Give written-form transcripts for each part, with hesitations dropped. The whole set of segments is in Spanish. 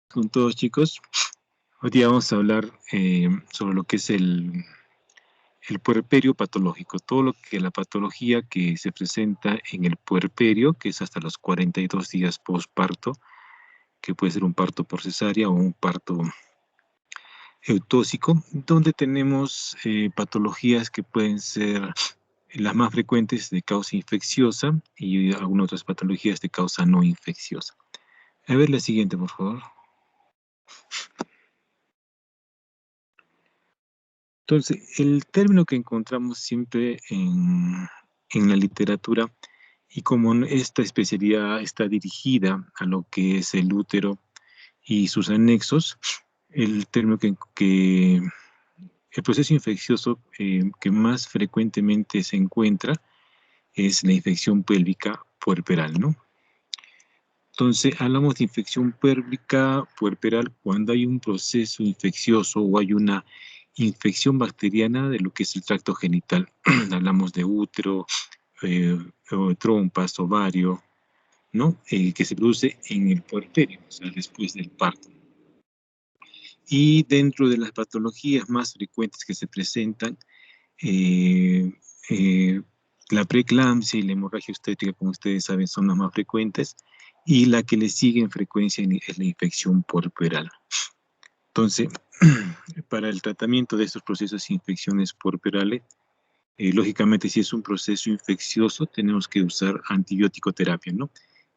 Con todos, chicos. Hoy día vamos a hablar sobre lo que es el puerperio patológico, todo lo que la patología que se presenta en el puerperio, que es hasta los 42 días postparto, que puede ser un parto por cesárea o un parto eutóxico, donde tenemos patologías que pueden ser las más frecuentes de causa infecciosa y algunas otras patologías de causa no infecciosa. A ver la siguiente, por favor. Entonces, el término que encontramos siempre en la literatura, y como esta especialidad está dirigida a lo que es el útero y sus anexos, el término el proceso infeccioso que más frecuentemente se encuentra es la infección pélvica puerperal, ¿no? Entonces, hablamos de infección pélvica puerperal cuando hay un proceso infeccioso o hay una infección bacteriana de lo que es el tracto genital. Hablamos de útero, o trompas, ovario, ¿no? Que se produce en el puerperio, o sea, después del parto. Y dentro de las patologías más frecuentes que se presentan, eh, eh, la preeclampsia y la hemorragia obstétrica, como ustedes saben, son las más frecuentes, y la que le sigue en frecuencia es la infección puerperal. Entonces, para el tratamiento de estos procesos de infecciones puerperales, lógicamente, si es un proceso infeccioso, tenemos que usar antibiótico terapia, ¿no?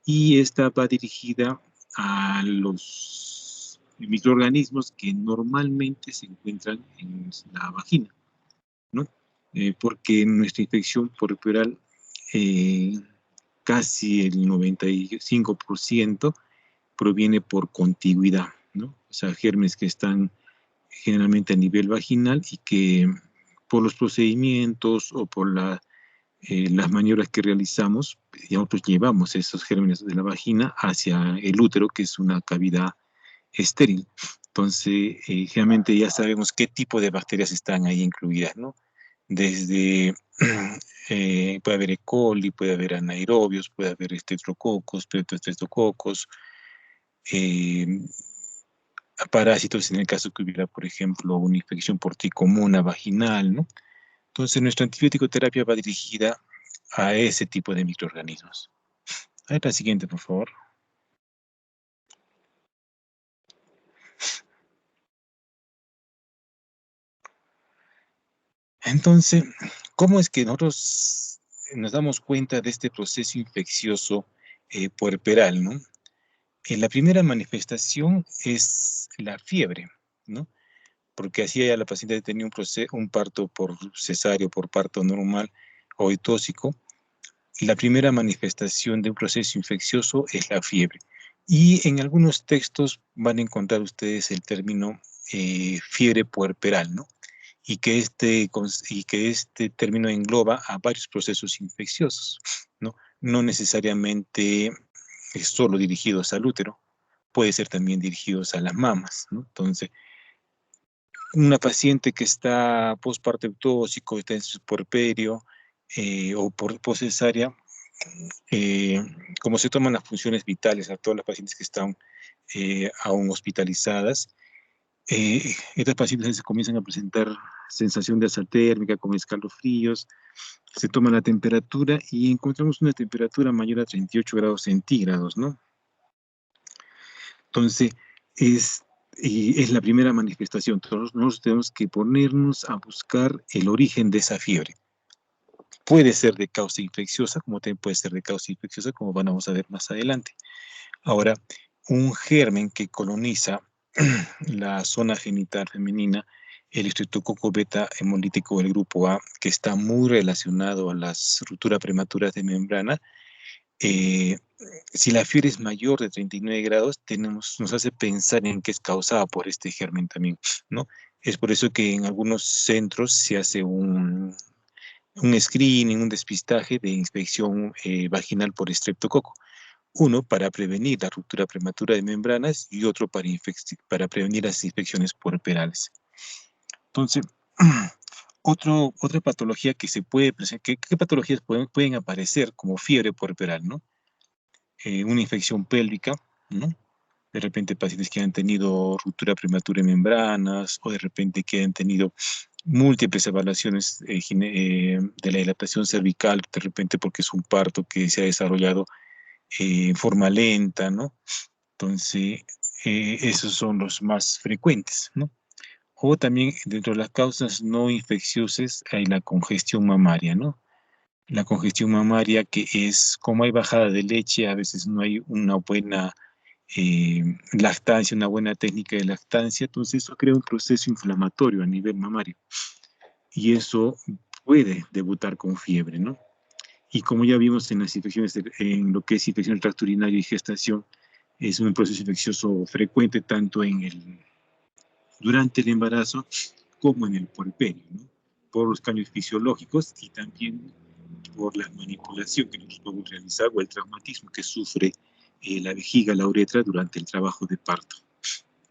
Y esta va dirigida a los microorganismos que normalmente se encuentran en la vagina, ¿no? Porque nuestra infección puerperal, eh, casi el 95% proviene por contigüidad, ¿no? O sea, gérmenes que están generalmente a nivel vaginal y que por los procedimientos o por las maniobras que realizamos, ya nosotros llevamos esos gérmenes de la vagina hacia el útero, que es una cavidad estéril. Entonces, generalmente ya sabemos qué tipo de bacterias están ahí incluidas, ¿no? Desde, puede haber E. coli, puede haber anaerobios, puede haber estreptococos, streptococos, eh, parásitos en el caso que hubiera, por ejemplo, una infección por tricomona vaginal, ¿no? Entonces, nuestra antibiótico terapia va dirigida a ese tipo de microorganismos. A ver la siguiente, por favor. Entonces, ¿cómo es que nosotros nos damos cuenta de este proceso infeccioso puerperal, ¿no? La primera manifestación es la fiebre, ¿no? Porque así ya la paciente tenía un parto por cesárea, por parto normal o etóxico. La primera manifestación de un proceso infeccioso es la fiebre. Y en algunos textos van a encontrar ustedes el término fiebre puerperal, ¿no? Y que este término engloba a varios procesos infecciosos, ¿no? No necesariamente solo dirigidos al útero, puede ser también dirigidos a las mamas, ¿no? Entonces, una paciente que está postparto eutóxico, está en su puerperio o por cesárea, eh, como se toman las funciones vitales a todas las pacientes que están aún hospitalizadas, estas pacientes se comienzan a presentar sensación de alza térmica con escalofríos, se toma la temperatura y encontramos una temperatura mayor a 38 grados centígrados, ¿no? Entonces, es la primera manifestación. Entonces, nosotros tenemos que ponernos a buscar el origen de esa fiebre. Puede ser de causa infecciosa, como también puede ser de causa infecciosa, como vamos a ver más adelante. Ahora, un germen que coloniza la zona genital femenina, el estreptococo beta hemolítico del grupo A, que está muy relacionado a las rupturas prematuras de membrana, eh, si la fiebre es mayor de 39 grados, nos hace pensar en que es causada por este germen también, ¿no? Es por eso que en algunos centros se hace un screening, un despistaje de infección vaginal por estreptococo. Uno para prevenir la ruptura prematura de membranas y otro para prevenir las infecciones puerperales. Entonces, otra patología que se puede presentar, ¿qué patologías pueden aparecer como fiebre puerperal, ¿no? Una infección pélvica, ¿no? de repente pacientes que han tenido ruptura prematura de membranas, o de repente que han tenido múltiples evaluaciones de la dilatación cervical, de repente porque es un parto que se ha desarrollado en forma lenta, ¿no? Entonces, esos son los más frecuentes, ¿no? O también dentro de las causas no infecciosas hay la congestión mamaria, ¿no? La congestión mamaria que es como hay bajada de leche, a veces no hay una buena lactancia, una buena técnica de lactancia, entonces eso crea un proceso inflamatorio a nivel mamario y eso puede debutar con fiebre, ¿no? Y como ya vimos en las infecciones, en lo que es infección del tracto urinario y gestación, es un proceso infeccioso frecuente tanto durante el embarazo como en el puerperio, ¿no? Por los cambios fisiológicos y también por la manipulación que nosotros podemos realizar o el traumatismo que sufre la vejiga, la uretra durante el trabajo de parto.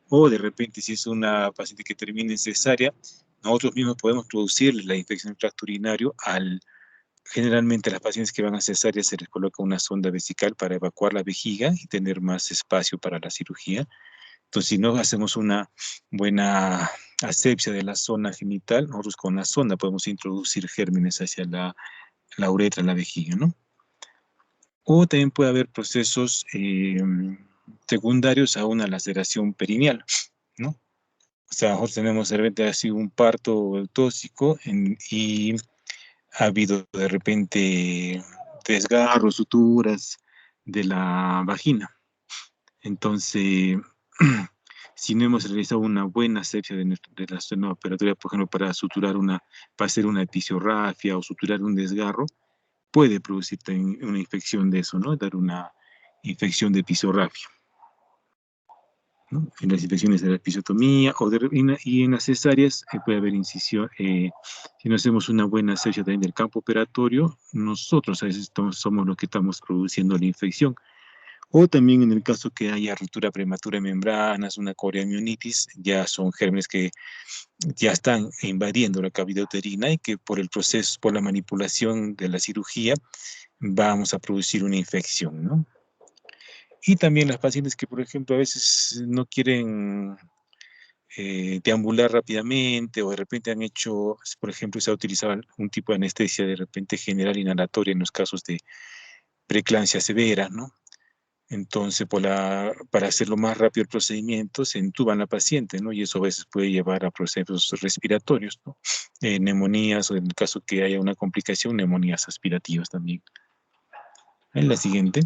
O de repente, si es una paciente que termina en cesárea, nosotros mismos podemos producir la infección del tracto urinario generalmente a las pacientes que van a cesárea se les coloca una sonda vesical para evacuar la vejiga y tener más espacio para la cirugía. Entonces, si no hacemos una buena asepsia de la zona genital, nosotros con la sonda podemos introducir gérmenes hacia la uretra, la vejiga, ¿no? O también puede haber procesos secundarios a una laceración perineal, ¿no? O sea, nosotros tenemos de repente así un parto tóxico y ha habido de repente desgarros, suturas de la vagina. Entonces, si no hemos realizado una buena asepsia de la zona operatoria, por ejemplo, para hacer una episiorrafia o suturar un desgarro, puede producir una infección de eso, ¿no? Dar una infección de episorrafia, ¿no? En las infecciones de la episiotomía y en las cesáreas puede haber incisión. Si no hacemos una buena asepsia también del campo operatorio, nosotros a veces somos los que estamos produciendo la infección. O también en el caso que haya ruptura prematura de membranas, una coriomionitis, ya son gérmenes que ya están invadiendo la cavidad uterina y que por el proceso, por la manipulación de la cirugía, vamos a producir una infección, ¿no? Y también las pacientes que, por ejemplo, a veces no quieren deambular rápidamente o de repente han hecho, por ejemplo, se ha utilizado un tipo de anestesia de repente general inhalatoria en los casos de preeclampsia severa, ¿no? Entonces, para hacerlo más rápido el procedimiento, se intuban a la paciente, ¿no? Y eso a veces puede llevar a procesos respiratorios, ¿no? Neumonías o en el caso que haya una complicación, neumonías aspirativas también. En la siguiente.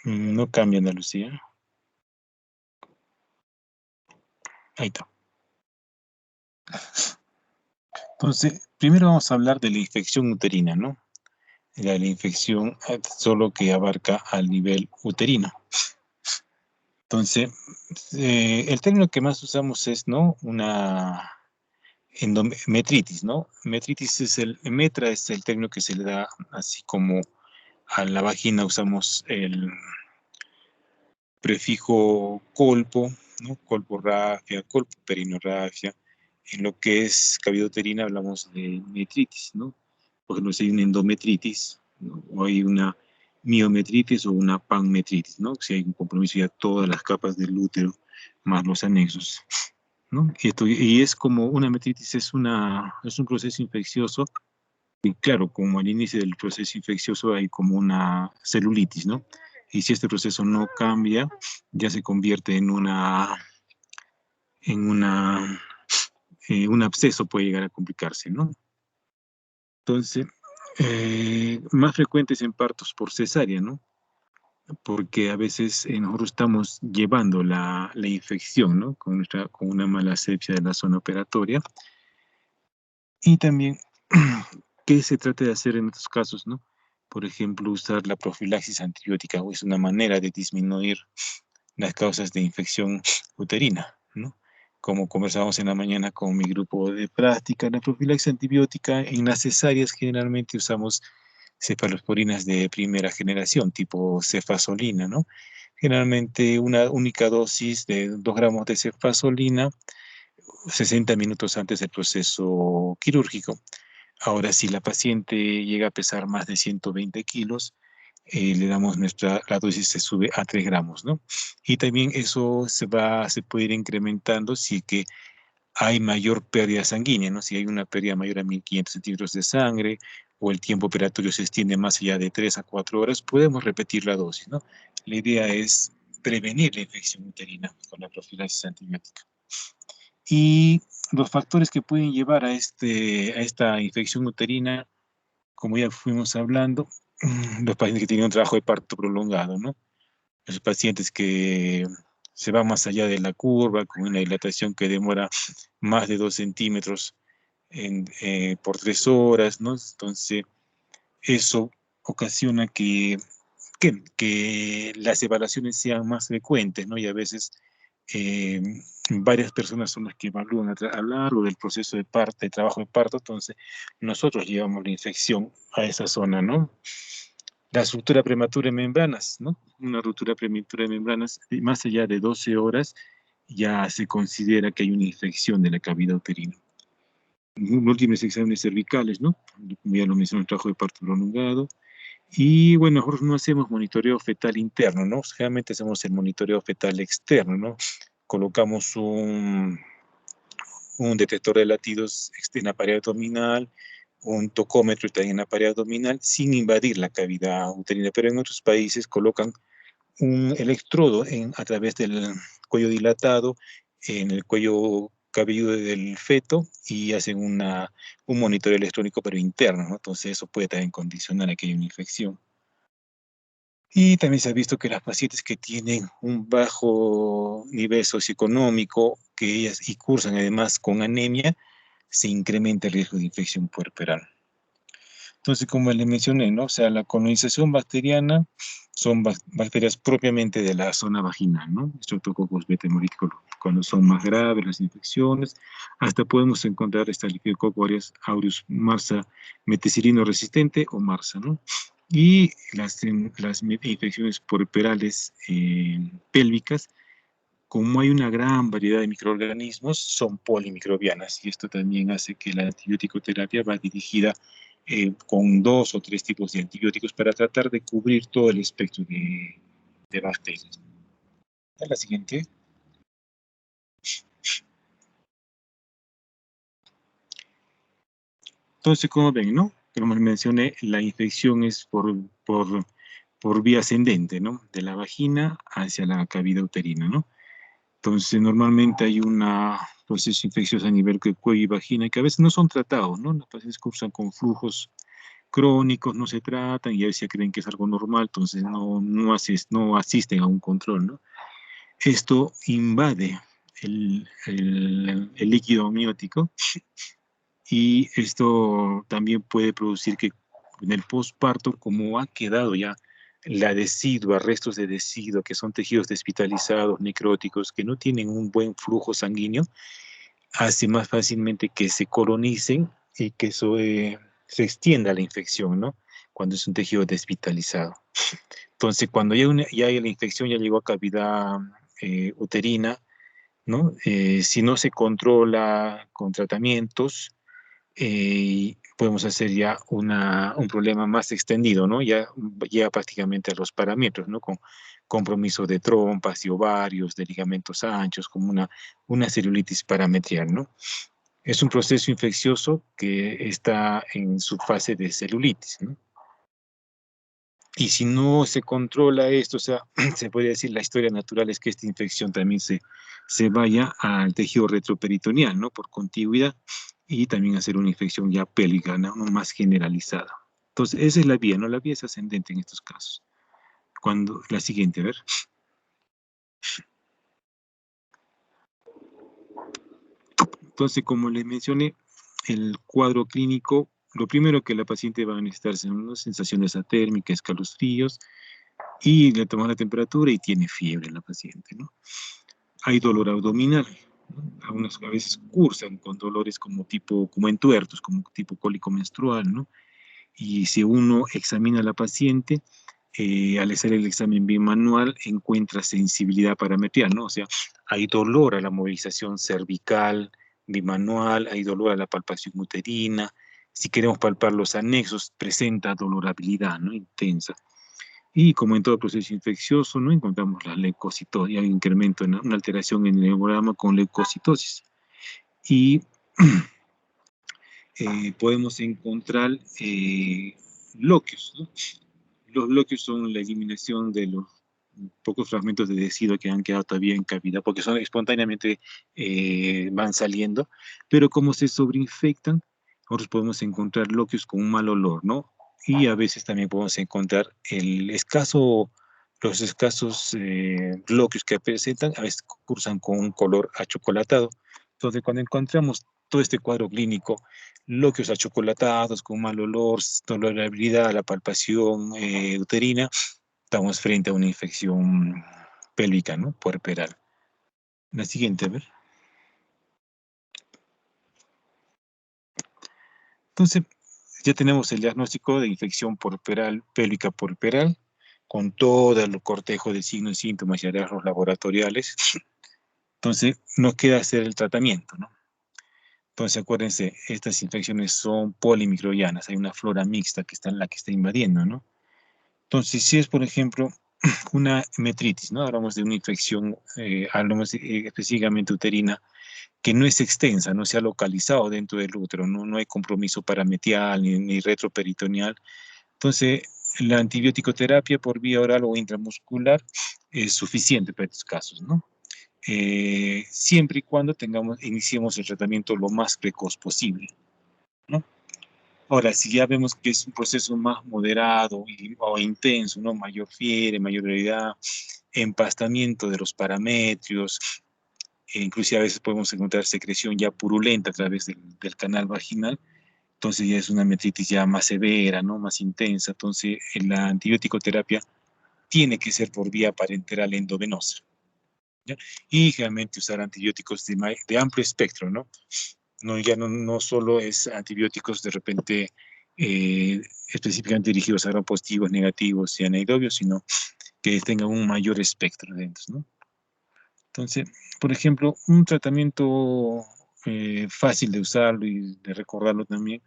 No cambia, Ana Lucía. Ahí está. Entonces, primero vamos a hablar de la infección uterina, ¿no? La infección solo que abarca al nivel uterino. Entonces, el término que más usamos es, ¿no? Una endometritis, ¿no? Metra es el término que se le da así como a la vagina usamos el prefijo colpo, ¿no? Colporrafia, colpoperinorrafia. En lo que es cavidad uterina hablamos de metritis, ¿no? Por ejemplo, si hay una endometritis, ¿no? O hay una miometritis o una panmetritis, ¿no? Si hay un compromiso ya todas las capas del útero más los anexos, ¿no? Y es como una metritis, es un proceso infeccioso, y claro, como al inicio del proceso infeccioso hay como una celulitis, ¿no? Y si este proceso no cambia, ya se convierte en un absceso puede llegar a complicarse, ¿no? Entonces, más frecuentes en partos por cesárea, ¿no? Porque a veces nosotros estamos llevando la infección, ¿no? Con una mala asepsia de la zona operatoria. Y también, ¿qué se trata de hacer en estos casos, no? Por ejemplo, usar la profilaxis antibiótica, o es una manera de disminuir las causas de infección uterina, ¿no? Como conversábamos en la mañana con mi grupo de práctica, la profilaxis antibiótica en las cesáreas generalmente usamos cefalosporinas de primera generación, tipo cefazolina, ¿no? Generalmente una única dosis de 2 gramos de cefazolina 60 minutos antes del proceso quirúrgico. Ahora, si la paciente llega a pesar más de 120 kilos, le damos la dosis se sube a 3 gramos, ¿no? Y también eso se puede ir incrementando si que hay mayor pérdida sanguínea, ¿no? Si hay una pérdida mayor a 1500 centímetros de sangre o el tiempo operatorio se extiende más allá de 3 a 4 horas, podemos repetir la dosis, ¿no? La idea es prevenir la infección uterina con la profilaxis antibiótica. Y los factores que pueden llevar a esta infección uterina, como ya fuimos hablando, los pacientes que tienen un trabajo de parto prolongado, ¿no? Los pacientes que se van más allá de la curva, con una dilatación que demora más de 2 centímetros por 3 horas, ¿no? Entonces, eso ocasiona que las evaluaciones sean más frecuentes, ¿no? Y a veces eh, varias personas son las que evalúan a lo largo del proceso de trabajo de parto, entonces nosotros llevamos la infección a esa zona, ¿no? La ruptura prematura de membranas, ¿no? Una ruptura prematura de membranas, más allá de 12 horas, ya se considera que hay una infección de la cavidad uterina. Múltiples exámenes cervicales, ¿no? Como ya lo mencioné, el trabajo de parto prolongado. Y bueno, nosotros no hacemos monitoreo fetal interno, ¿no? Generalmente hacemos el monitoreo fetal externo, ¿no? Colocamos un detector de latidos en la pared abdominal, un tocómetro también en la pared abdominal, sin invadir la cavidad uterina. Pero en otros países colocan un electrodo a través del cuello dilatado, en el cuello cabelludo del feto y hacen un monitoreo electrónico pero interno, ¿no? Entonces eso puede también condicionar a que haya una infección. Y también se ha visto que las pacientes que tienen un bajo nivel socioeconómico, que ellas y cursan además con anemia, se incrementa el riesgo de infección puerperal. Entonces, como les mencioné, ¿no? O sea, la colonización bacteriana son bacterias propiamente de la zona vaginal, ¿no? Streptococcus beta hemolítico cuando son más graves las infecciones. Hasta podemos encontrar Staphylococcus aureus marsa meticilino resistente o marsa, ¿no? Y las infecciones puerperales pélvicas, como hay una gran variedad de microorganismos, son polimicrobianas y esto también hace que la antibiótico terapia va dirigida con 2 o 3 tipos de antibióticos para tratar de cubrir todo el espectro de bacterias. A la siguiente. Entonces, como ven, ¿no? Como les mencioné, la infección es por vía ascendente, ¿no? De la vagina hacia la cavidad uterina, ¿no? Entonces, normalmente hay un proceso infeccioso a nivel de cuello y vagina que a veces no son tratados, ¿no? Los pacientes cursan con flujos crónicos, no se tratan y a veces creen que es algo normal, entonces no asisten a un control, ¿no? Esto invade el líquido amniótico y esto también puede producir que en el posparto, como ha quedado ya la decidua, restos de deciduo, que son tejidos despitalizados, necróticos, que no tienen un buen flujo sanguíneo, hace más fácilmente que se colonicen y que eso se extienda la infección, ¿no? Cuando es un tejido desvitalizado. Entonces, cuando ya la infección ya llegó a cavidad uterina, ¿no? Si no se controla con tratamientos, podemos hacer ya un problema más extendido, ¿no? Ya llega prácticamente a los parámetros, ¿no? Con compromiso de trompas y ovarios, de ligamentos anchos, como una celulitis parametrial, ¿no? Es un proceso infeccioso que está en su fase de celulitis, ¿no? Y si no se controla esto, o sea, se puede decir la historia natural es que esta infección también se vaya al tejido retroperitoneal, ¿no? Por contigüidad y también hacer una infección ya pélvica, ¿no? Más generalizada. Entonces, esa es la vía, ¿no? La vía es ascendente en estos casos. La siguiente, a ver. Entonces, como les mencioné, el cuadro clínico, lo primero que la paciente va a necesitar son sensaciones atérmicas, escalofríos, y le tomamos la temperatura y tiene fiebre la paciente, ¿no? Hay dolor abdominal, ¿no? Algunas a veces cursan con dolores como entuertos, como tipo cólico menstrual, ¿no? Y si uno examina a la paciente, al hacer el examen bimanual encuentra sensibilidad parametrial, ¿no? O sea, hay dolor a la movilización cervical bimanual, hay dolor a la palpación uterina. Si queremos palpar los anexos, presenta dolorabilidad, ¿no? Intensa. Y como en todo proceso infeccioso, ¿no? Encontramos la leucocitosis, hay un incremento, una alteración en el hemograma con leucocitosis. Y podemos encontrar loquios, ¿no? Los loquios son la eliminación de los pocos fragmentos de deciduo que han quedado todavía en cavidad, porque son espontáneamente van saliendo, pero como se sobreinfectan, nosotros podemos encontrar loquios con un mal olor, ¿no? Y a veces también podemos encontrar los escasos loquios que presentan, a veces cursan con un color achocolatado. Entonces, cuando encontramos todo este cuadro clínico, loquios achocolatados, con mal olor, tolerabilidad a la palpación uterina, estamos frente a una infección pélvica, ¿no? Puerperal. La siguiente, a ver. Entonces, ya tenemos el diagnóstico de infección puerperal, pélvica puerperal, con todo el cortejo de signos y síntomas y hallazgos laboratoriales. Entonces, nos queda hacer el tratamiento, ¿no? Entonces, acuérdense, estas infecciones son polimicrobianas, hay una flora mixta que está en la que está invadiendo, ¿no? Entonces, si es, por ejemplo, una metritis, ¿no? Hablamos de una infección, hablamos específicamente uterina, que no es extensa, no se ha localizado dentro del útero, no hay compromiso parametial ni retroperitoneal. Entonces, la antibiótico terapia por vía oral o intramuscular es suficiente para estos casos, ¿no? Siempre y cuando iniciemos el tratamiento lo más precoz posible, ¿no? Ahora, si ya vemos que es un proceso más moderado o intenso, ¿no? Mayor fiebre, mayor gravedad, empastamiento de los parametrios, inclusive a veces podemos encontrar secreción ya purulenta a través del canal vaginal, entonces ya es una metritis ya más severa, ¿no? Más intensa, entonces la antibiótico terapia tiene que ser por vía parenteral endovenosa, ¿ya? Y generalmente usar antibióticos de amplio espectro, ¿no? No solo es antibióticos de repente eh, específicamente dirigidos a gram positivos, negativos y anaerobios, sino que tengan un mayor espectro dentro, ¿no? Entonces, por ejemplo, un tratamiento fácil de usarlo y de recordarlo también,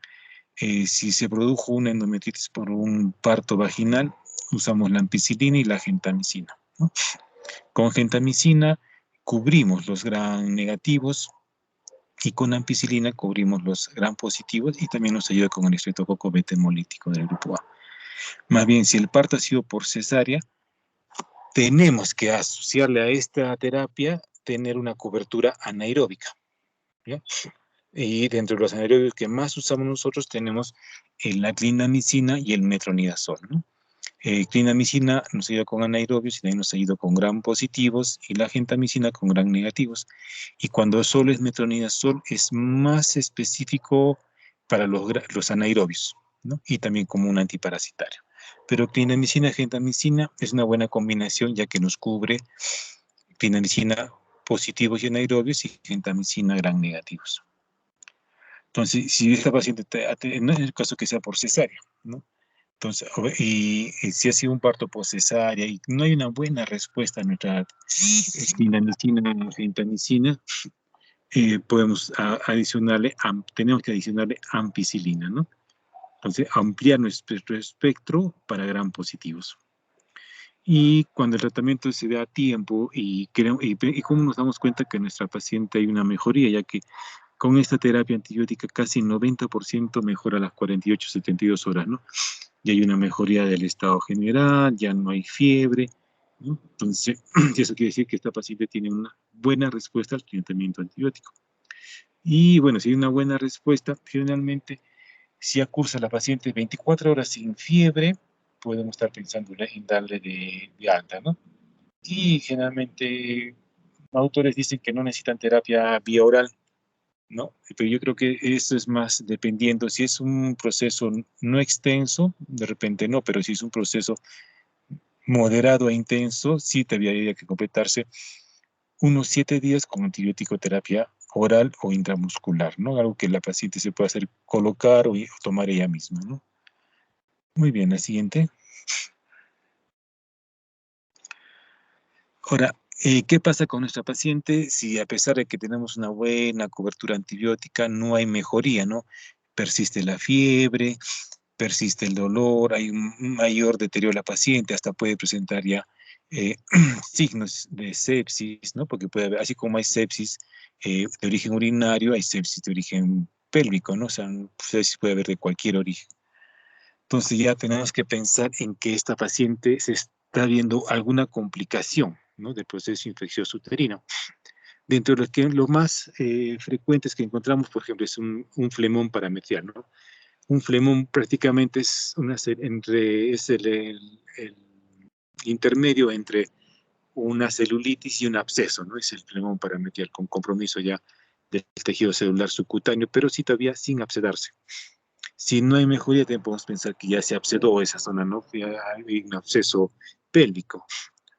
si se produjo una endometritis por un parto vaginal, usamos la ampicilina y la gentamicina, ¿no? Con gentamicina cubrimos los gram negativos y con ampicilina cubrimos los gram positivos y también nos ayuda con el estreptococo beta hemolítico del grupo A. Más bien, si el parto ha sido por cesárea, tenemos que asociarle a esta terapia tener una cobertura anaeróbica, ¿ya? Y dentro de los anaerobios que más usamos nosotros tenemos la clindamicina y el metronidazol, ¿no? Clindamicina nos ayuda con anaerobios y también nos ayuda con gram positivos y la gentamicina con gram negativos. Y cuando solo es metronidazol es más específico para los anaerobios, ¿no? Y también como un antiparasitario. Pero clindamicina, gentamicina es una buena combinación ya que nos cubre clindamicina positivos y anaerobios y gentamicina gram negativos. Entonces, si esta paciente, no es el caso que sea por cesárea, ¿no? Entonces, y si ha sido un parto por cesárea y no hay una buena respuesta a nuestra clindamicina, gentamicina, podemos tenemos que adicionarle ampicilina, ¿no? Entonces, ampliar nuestro espectro para gram positivos. Y cuando el tratamiento se da a tiempo y cómo nos damos cuenta que en nuestra paciente hay una mejoría, ya que con esta terapia antibiótica casi 90% mejora a las 48-72 horas, ¿no? Ya hay una mejoría del estado general, ya no hay fiebre, ¿no? Entonces, eso quiere decir que esta paciente tiene una buena respuesta al tratamiento antibiótico. Y bueno, si hay una buena respuesta, generalmente, si acursa la paciente 24 horas sin fiebre, podemos estar pensando en darle de alta, ¿no? Y generalmente, autores dicen que no necesitan terapia vía oral, ¿no? Pero yo creo que eso es más dependiendo, si es un proceso no extenso, de repente no, pero si es un proceso moderado e intenso, sí tendría que completarse unos 7 días con antibiótico terapia oral o intramuscular, ¿no? Algo que la paciente se pueda hacer colocar o tomar ella misma, ¿no? Muy bien, la siguiente. Ahora, ¿qué pasa con nuestra paciente si a pesar de que tenemos una buena cobertura antibiótica no hay mejoría, ¿no? Persiste la fiebre, persiste el dolor, hay un mayor deterioro de la paciente, hasta puede presentar ya eh, signos de sepsis, ¿no? Porque puede haber, así como hay sepsis de origen urinario, hay sepsis de origen pélvico, ¿no? O sea, sepsis puede haber de cualquier origen. Entonces ya tenemos que pensar en que esta paciente se está viendo alguna complicación, ¿no? Del proceso infeccioso uterino. Dentro de los que lo más frecuentes que encontramos, por ejemplo, es un flemón parametrial, ¿no? Un flemón prácticamente es, es el intermedio entre una celulitis y un absceso, ¿no? Es el flemón parametrial con compromiso ya del tejido celular subcutáneo, pero sí todavía sin abscedarse. Si no hay mejoría, también podemos pensar que ya se abscedó esa zona, ¿no? Que hay un absceso pélvico.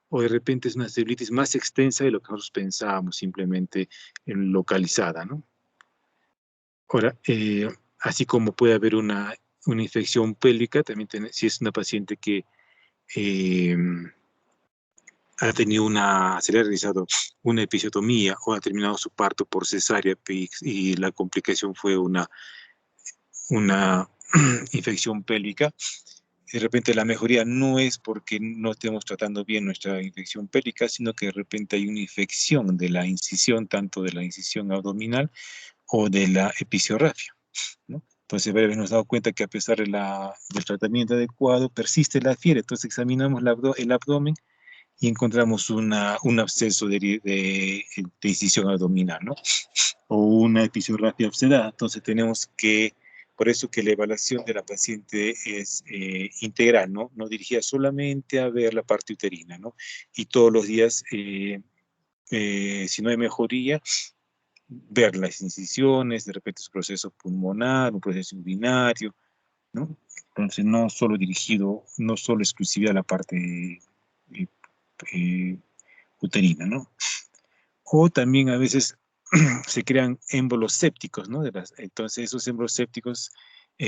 O de repente es una celulitis más extensa de lo que nosotros pensábamos, simplemente en localizada, ¿no? Ahora, así como puede haber una infección pélvica, también si es una paciente que eh, ha tenido se le ha realizado una episiotomía o ha terminado su parto por cesárea y la complicación fue una infección pélvica. De repente la mejoría no es porque no estemos tratando bien nuestra infección pélvica, sino que de repente hay una infección de la incisión, tanto de la incisión abdominal o de la episiografia, ¿no? Entonces, nos hemos dado cuenta que a pesar del tratamiento adecuado, persiste la fiebre. Entonces, examinamos el abdomen y encontramos un absceso de incisión abdominal, ¿no? O una episiografía obsedada. Entonces tenemos que, por eso que la evaluación de la paciente es integral, ¿no? No dirigida solamente a ver la parte uterina, ¿no? Y todos los días, si no hay mejoría, ver las incisiones, de repente su proceso pulmonar, un proceso urinario, ¿no? Entonces no solo dirigido, no solo exclusiva a la parte eh, eh, uterina, ¿no? O también a veces se crean émbolos sépticos, ¿no? Entonces esos émbolos sépticos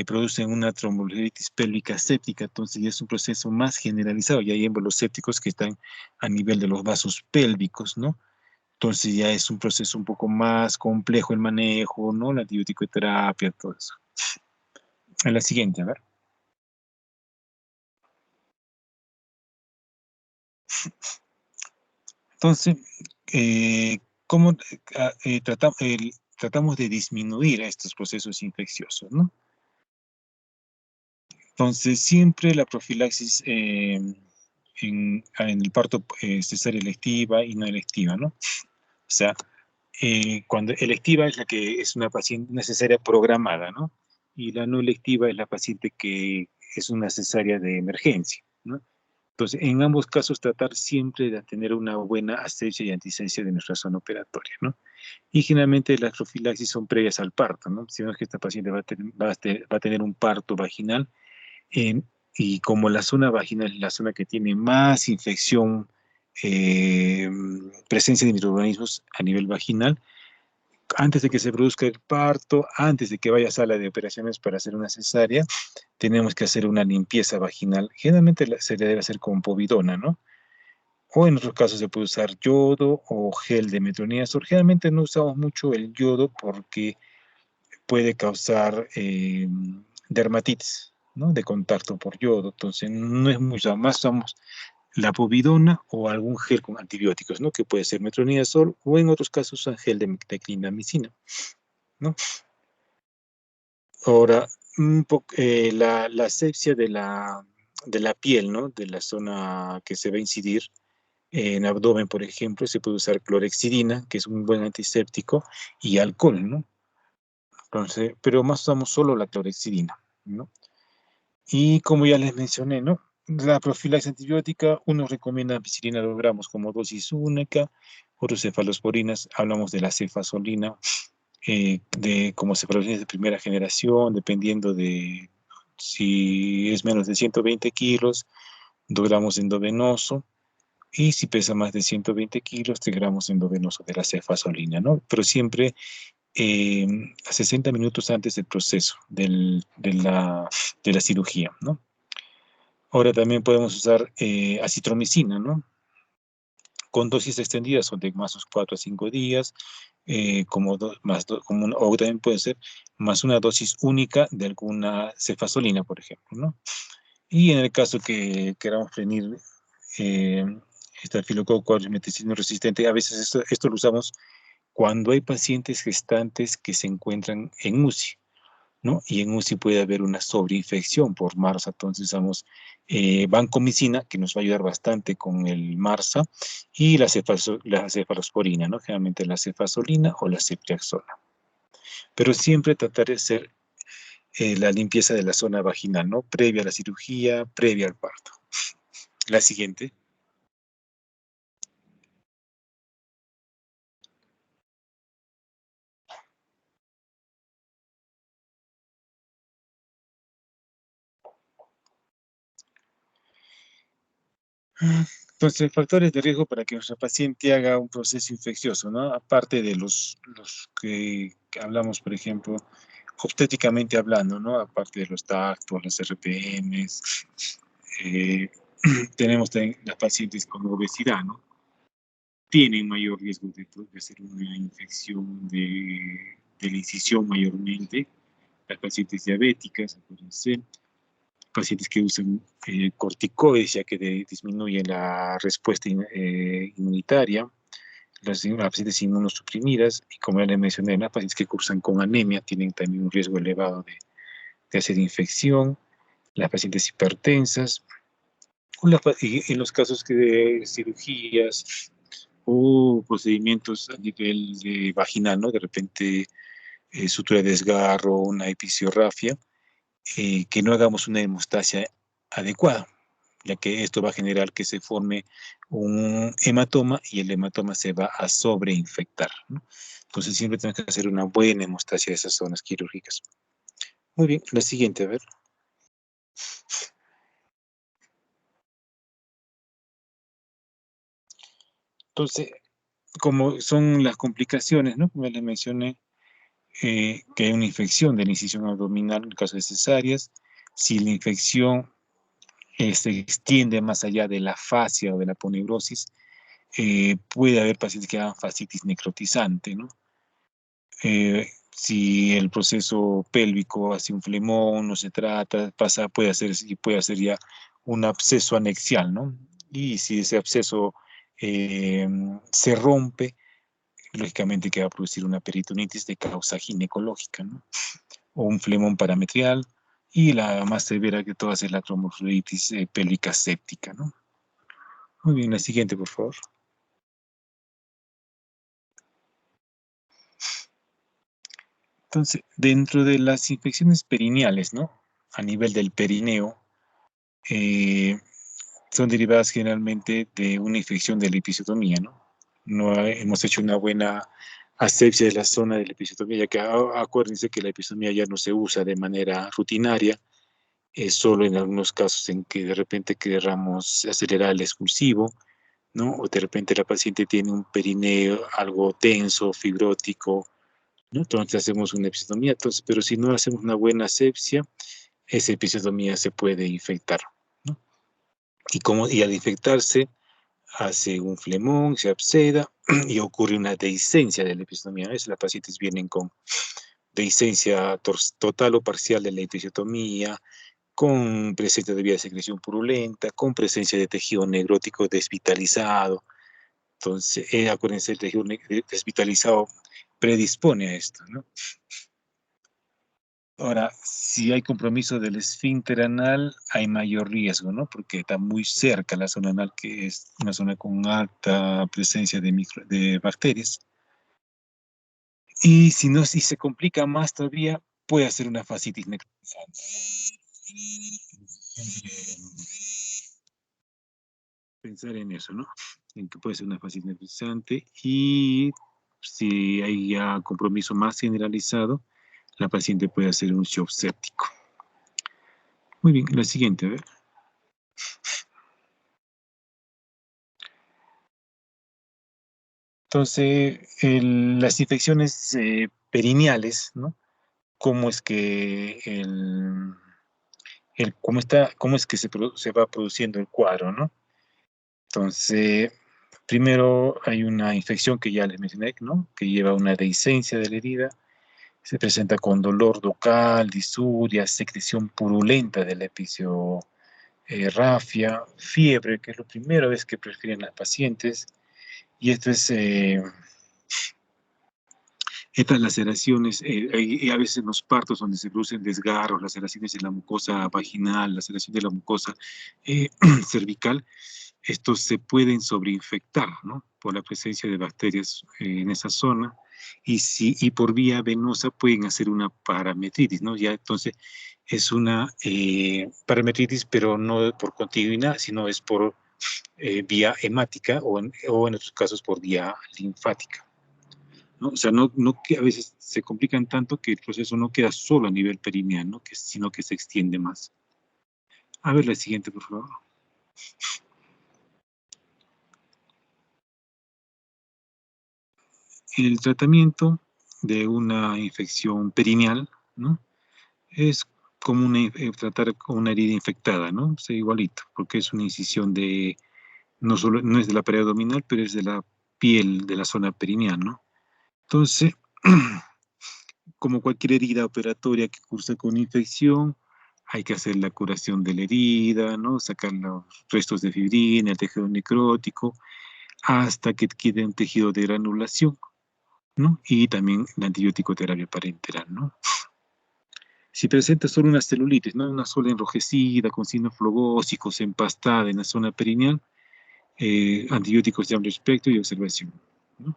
producen una tromboflebitis pélvica séptica, entonces ya es un proceso más generalizado, y hay émbolos sépticos que están a nivel de los vasos pélvicos, ¿no? Entonces ya es un proceso un poco más complejo el manejo, ¿no? La antibiótico terapia, todo eso. En la siguiente, a ver. Entonces, ¿cómo tratamos de disminuir estos procesos infecciosos, ¿no? Entonces, siempre la profilaxis en el parto cesárea electiva y no electiva, ¿no? O sea, cuando electiva es la que es una paciente, una cesárea programada, ¿no? Y la no electiva es la paciente que es una cesárea de emergencia, ¿no? Entonces, en ambos casos, tratar siempre de tener una buena asepsia y antisepsia de nuestra zona operatoria, ¿no? Y generalmente las profilaxis son previas al parto, ¿no? Si no es que esta paciente va a tener un parto vaginal, en- y como la zona vaginal es la zona que tiene más infección, eh, presencia de microorganismos a nivel vaginal, antes de que se produzca el parto, antes de que vaya a sala de operaciones para hacer una cesárea, tenemos que hacer una limpieza vaginal. Generalmente se debe hacer con povidona, ¿no? O en otros casos se puede usar yodo o gel de metronidazol. Generalmente no usamos mucho el yodo porque puede causar dermatitis, ¿no? De contacto por yodo. Entonces, no es mucho. Más usamos la povidona o algún gel con antibióticos, ¿no? Que puede ser metronidazol o en otros casos usan gel de clindamicina, ¿no? Ahora, la asepsia de la piel, ¿no? De la zona que se va a incidir en abdomen, por ejemplo, se puede usar clorexidina, que es un buen antiséptico, y alcohol, ¿no? Entonces, pero más usamos solo la clorexidina, ¿no? Y como ya les mencioné, ¿no? La profilaxis antibiótica, unos recomienda ampicilina 2 gramos como dosis única, otros cefalosporinas, hablamos de la cefasolina, como cefalosporinas de primera generación, dependiendo de si es menos de 120 kilos, 2 gramos endovenoso, y si pesa más de 120 kilos, 3 gramos endovenoso de la cefasolina, ¿no? Pero siempre eh, a 60 minutos antes del proceso de la cirugía, ¿no? Ahora también podemos usar acitromicina, ¿no? con dosis extendidas son de más 4 a 5 días, o también puede ser más una dosis única de alguna cefazolina, por ejemplo, ¿no? Y en el caso que queramos prevenir eh, estafilococo aureus resistente, a veces esto lo usamos cuando hay pacientes gestantes que se encuentran en UCI, ¿no? Y en UCI puede haber una sobreinfección por MRSA, entonces usamos vancomicina, que nos va a ayudar bastante con el MRSA, y la cefalosporina, ¿no? Generalmente la cefazolina o la ceftriaxona. Pero siempre tratar de hacer la limpieza de la zona vaginal, ¿no? Previa a la cirugía, previa al parto. La siguiente. Entonces, factores de riesgo para que nuestra paciente haga un proceso infeccioso, ¿no? Aparte de los que hablamos, por ejemplo, obstétricamente hablando, ¿no? Aparte de los tactos, las RPMs, eh, tenemos también las pacientes con obesidad, ¿no? Tienen mayor riesgo de hacer una infección de la incisión mayormente. Las pacientes diabéticas, acuérdense, pacientes que usan corticoides ya que disminuyen la respuesta inmunitaria, las pacientes inmunosuprimidas y como ya le mencioné, las pacientes que cursan con anemia tienen también un riesgo elevado de hacer infección, las pacientes hipertensas, y en los casos de cirugías o procedimientos a nivel vaginal, ¿no? De repente sutura de desgarro, una episiorrafia, que no hagamos una hemostasia adecuada, ya que esto va a generar que se forme un hematoma y el hematoma se va a sobreinfectar, ¿no? Entonces siempre tenemos que hacer una buena hemostasia de esas zonas quirúrgicas. Muy bien, la siguiente, a ver. Entonces, como son las complicaciones, ¿no? Como les mencioné, que hay una infección de la incisión abdominal en el caso de cesáreas, si la infección se extiende más allá de la fascia o de la poneurosis, puede haber pacientes que hagan fascitis necrotizante, ¿no? Si el proceso pélvico hace un flemón, no se trata, puede hacer ya un absceso anexial, ¿no? Y si ese absceso eh, se rompe, lógicamente que va a producir una peritonitis de causa ginecológica, ¿no? O un flemón parametrial, y la más severa que todas es la tromboflebitis pélvica séptica, ¿no? Muy bien, la siguiente, por favor. Entonces, dentro de las infecciones perineales, ¿no? A nivel del perineo, eh, son derivadas generalmente de una infección de la episiotomía, ¿no? Hemos hecho una buena asepsia de la zona de la episiotomía, ya que acuérdense que la episiotomía ya no se usa de manera rutinaria, es solo en algunos casos en que de repente queramos acelerar el expulsivo, ¿no? O de repente la paciente tiene un perineo algo tenso, fibrótico, ¿no? Entonces hacemos una episiotomía, entonces, pero si no hacemos una buena asepsia, esa episiotomía se puede infectar, ¿no? Y al infectarse, hace un flemón, se absceda y ocurre una dehiscencia de la episiotomía. A veces las pacientes vienen con dehiscencia total o parcial de la episiotomía, con presencia de vía de secreción purulenta, con presencia de tejido necrótico desvitalizado. Entonces, acuérdense, el tejido desvitalizado predispone a esto, ¿no? Ahora, si hay compromiso del esfínter anal, hay mayor riesgo, ¿no? Porque está muy cerca la zona anal, que es una zona con alta presencia de bacterias. Y si no, si se complica más todavía, puede hacer una fascitis necrotizante. Pensar en eso, ¿no? En que puede ser una fascitis necrotizante y si hay ya compromiso más generalizado, la paciente puede hacer un shock séptico. Muy bien, la siguiente, a ver. Entonces, las infecciones perineales, ¿no? ¿Cómo es que cómo es que se va produciendo el cuadro, ¿no? Entonces, Primero hay una infección que ya les mencioné, ¿no? Que lleva una dehiscencia de la herida. Se presenta con dolor local, disuria, secreción purulenta del rafia, fiebre, que es la primera vez que prefieren las pacientes. Y estas laceraciones, hay a veces en los partos donde se producen desgarros, laceraciones en la mucosa vaginal, laceración de la mucosa eh, cervical, estos se pueden sobreinfectar, ¿no? Por la presencia de bacterias en esa zona. Y por vía venosa pueden hacer una parametritis, ¿no? Ya entonces es una parametritis, pero no por continuidad, sino es por vía hemática o en otros casos por vía linfática, ¿no? O sea, a veces se complican tanto que el proceso no queda solo a nivel perineal, ¿no? Sino que se extiende más. A ver la siguiente, por favor. El tratamiento de una infección perineal, ¿no? Es como tratar con una herida infectada, ¿no? O sea, igualito, porque es una incisión no es de la pared abdominal, pero es de la piel de la zona perineal, ¿no? Entonces, como cualquier herida operatoria que cursa con infección, hay que hacer la curación de la herida, ¿no? Sacar los restos de fibrina, el tejido necrótico, hasta que quede un tejido de granulación, ¿no? Y también la antibiótico terapia parenteral, ¿no? Si presenta solo una celulitis, ¿no? Una sola enrojecida, con signos flogósicos, empastada en la zona perineal, antibióticos de amplio espectro y observación, ¿no?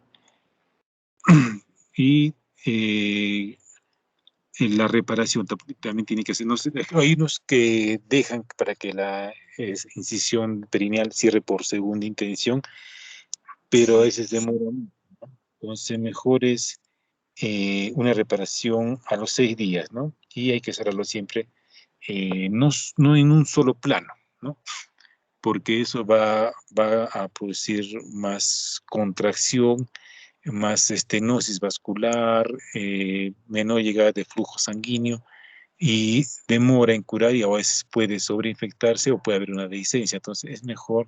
Y en la reparación también tiene que ser, no sé, hay unos que dejan para que la incisión perineal cierre por segunda intención, pero a veces demora mucho. Entonces, mejor es una reparación a los 6 días, ¿no? Y hay que cerrarlo siempre, no en un solo plano, ¿no? Porque eso va a producir más contracción, más estenosis vascular, menor llegada de flujo sanguíneo y demora en curar y a veces puede sobreinfectarse o puede haber una dehiscencia. Entonces es mejor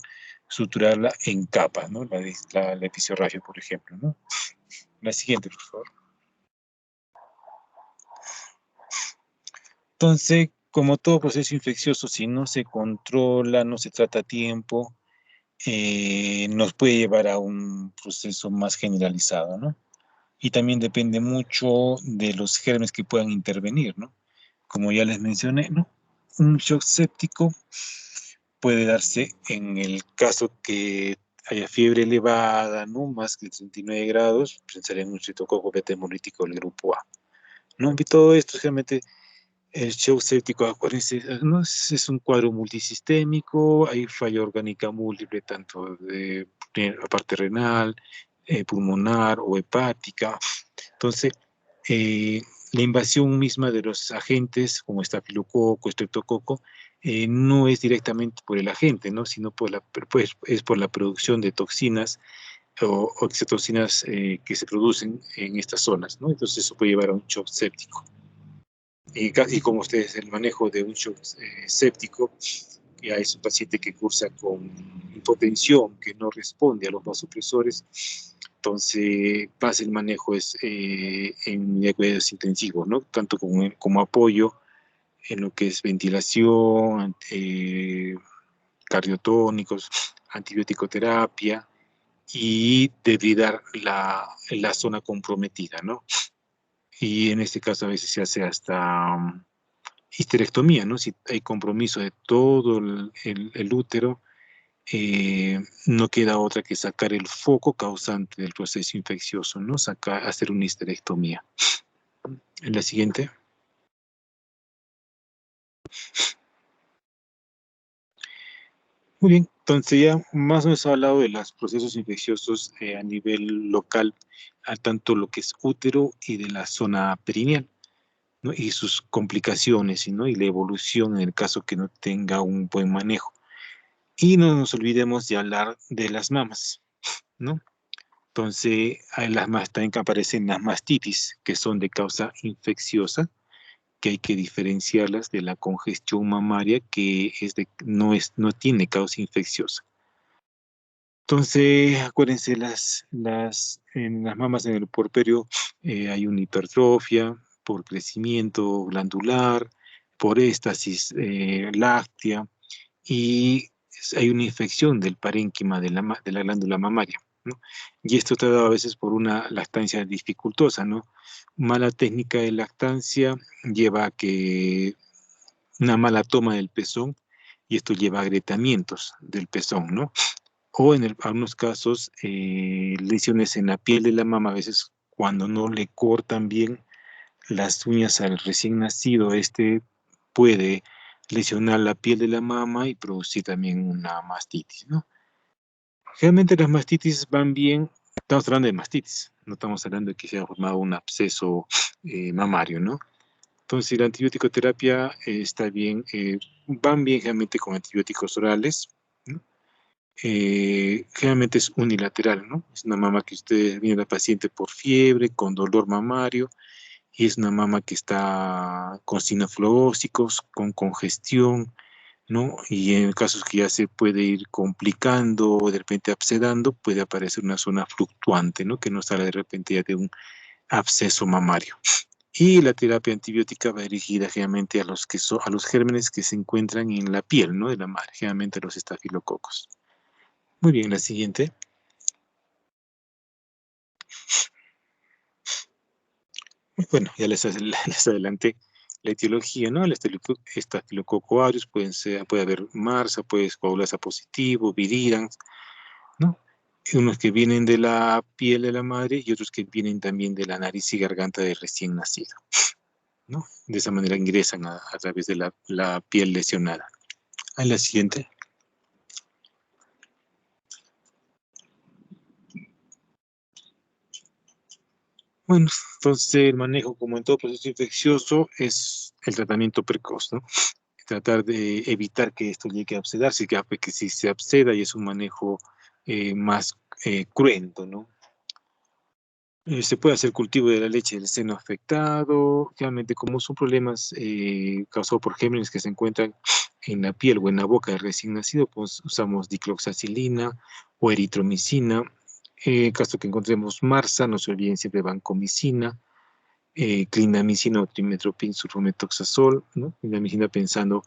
suturarla en capas, ¿no? La episorrafia, por ejemplo, ¿no? La siguiente, por favor. Entonces, como todo proceso infeccioso, si no se controla, no se trata a tiempo, nos puede llevar a un proceso más generalizado, ¿no? Y también depende mucho de los gérmenes que puedan intervenir, ¿no? Como ya les mencioné, ¿no? Un shock séptico puede darse en el caso que haya fiebre elevada, ¿no? Más que 39 grados, pensaría en un citococo beta hemolítico del grupo A, ¿no? Y todo esto, realmente, el shock séptico, acuérdense, ¿no? Es un cuadro multisistémico, hay falla orgánica múltiple, tanto de la parte renal, pulmonar o hepática. Entonces, eh, la invasión misma de los agentes, como estafilococo, estreptococo, no es directamente por el agente, ¿no? Sino pues, es por la producción de toxinas o oxitocinas que se producen en estas zonas, ¿no? Entonces eso puede llevar a un shock séptico. Y como ustedes, el manejo de un shock séptico, ya es un paciente que cursa con hipotensión, que no responde a los vasopresores, entonces pasa el manejo en cuidados intensivos, ¿no? Tanto como apoyo en lo que es ventilación, cardiotónicos, antibiótico-terapia y debridar la zona comprometida, ¿no? Y en este caso a veces se hace hasta histerectomía, ¿no? Si hay compromiso de todo el útero, no queda otra que sacar el foco causante del proceso infeccioso, ¿no? Hacer una histerectomía. En la siguiente. Muy bien, entonces ya más o menos he hablado de los procesos infecciosos a nivel local, a tanto lo que es útero y de la zona perineal, ¿no? Y sus complicaciones, ¿no? Y la evolución en el caso que no tenga un buen manejo. Y no nos olvidemos de hablar de las mamas, ¿no? Entonces, hay también que aparecen las mastitis, que son de causa infecciosa, que hay que diferenciarlas de la congestión mamaria, que no tiene causa infecciosa. Entonces, acuérdense, en las mamas en el puerperio hay una hipertrofia por crecimiento glandular, por éstasis láctea, y hay una infección del parénquima de la glándula mamaria, ¿no? Y esto está dado a veces por una lactancia dificultosa, ¿no? Mala técnica de lactancia lleva a que una mala toma del pezón, y esto lleva a agrietamientos del pezón, ¿no? O en algunos casos, lesiones en la piel de la mama, a veces cuando no le cortan bien las uñas al recién nacido, este puede lesionar la piel de la mama y producir también una mastitis, ¿no? Generalmente las mastitis van bien, estamos hablando de mastitis, no estamos hablando de que se haya formado un absceso mamario, ¿no? Entonces la antibiótico terapia está bien, van bien generalmente con antibióticos orales, ¿no? Generalmente es unilateral, ¿no? Es una mama que usted viene la paciente por fiebre, con dolor mamario, y es una mama que está con signos flebóxicos, con congestión, ¿no? Y en casos que ya se puede ir complicando o de repente abscedando, puede aparecer una zona fluctuante, ¿no? Que no sale de repente ya de un absceso mamario. Y la terapia antibiótica va dirigida generalmente a a los gérmenes que se encuentran en la piel, ¿no? De la madre, generalmente los estafilococos. Muy bien, la siguiente. Bueno, ya les adelanté la etiología, ¿no? El estafilococo aureus puede haber MRSA, puede coagulasa positivo, virirans, ¿no? Y unos que vienen de la piel de la madre y otros que vienen también de la nariz y garganta del recién nacido, ¿no? De esa manera ingresan a través de la piel lesionada. A la siguiente. Bueno, entonces el manejo, como en todo proceso infeccioso, es el tratamiento precoz, ¿no? Tratar de evitar que esto llegue a abscedarse, que si se absceda y es un manejo más cruento, ¿no? Se puede hacer cultivo de la leche del seno afectado, realmente como son problemas causados por gérmenes que se encuentran en la piel o en la boca del recién nacido, pues usamos dicloxacilina o eritromicina. En caso que encontremos MRSA, no se olviden siempre vancomicina, clindamicina o trimestoprim sulfametoxazol, ¿no? Clindamicina pensando,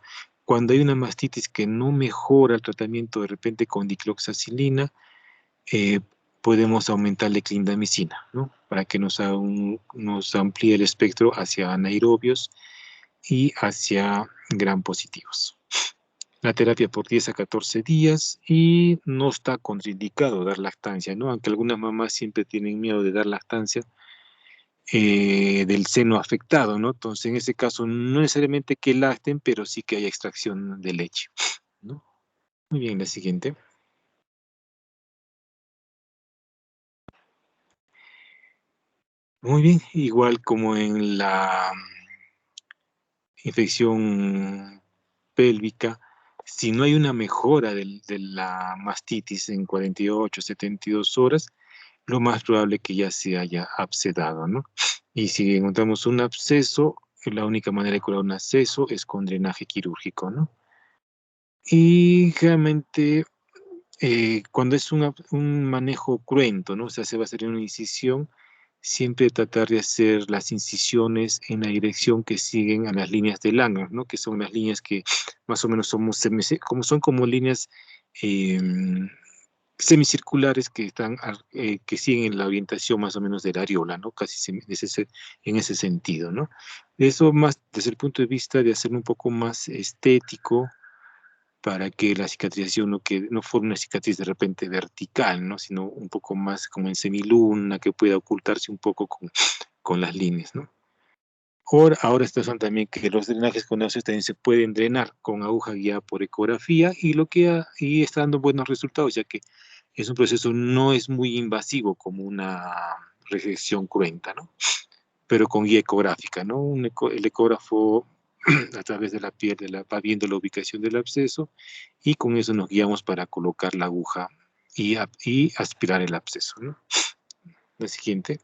cuando hay una mastitis que no mejora el tratamiento de repente con dicloxacilina, eh, podemos aumentarle clindamicina, ¿no? Para que nos amplíe el espectro hacia anaerobios y hacia gram positivos. La terapia por 10 a 14 días y no está contraindicado dar lactancia, ¿no? Aunque algunas mamás siempre tienen miedo de dar lactancia, del seno afectado, ¿no? Entonces, en ese caso, no necesariamente que lacten, pero sí que haya extracción de leche, ¿no? Muy bien, la siguiente. Muy bien, igual como en la infección pélvica, si no hay una mejora de la mastitis en 48, 72 horas, lo más probable que ya se haya abscedado, ¿no? Y si encontramos un absceso, la única manera de curar un absceso es con drenaje quirúrgico, ¿no? Y realmente cuando es un manejo cruento, ¿no? O sea, se va a hacer una incisión, siempre tratar de hacer las incisiones en la dirección que siguen a las líneas de Langer, ¿no? Que son las líneas que más o menos son como líneas eh, semicirculares que que siguen la orientación más o menos de la areola, ¿no? Casi en ese sentido, ¿no? Eso más desde el punto de vista de hacerlo un poco más estético, para que la cicatrización no forme una cicatriz de repente vertical, ¿no? Sino un poco más como en semiluna, que pueda ocultarse un poco con las líneas, ¿no? Ahora estos son también que los drenajes con ácidos también se pueden drenar con aguja guiada por ecografía y está dando buenos resultados, ya que es un proceso no es muy invasivo como una resección cruenta, ¿no? Pero con guía ecográfica, ¿no? El ecógrafo a través de la piel va viendo la ubicación del absceso y con eso nos guiamos para colocar la aguja y aspirar el absceso, ¿no? La siguiente.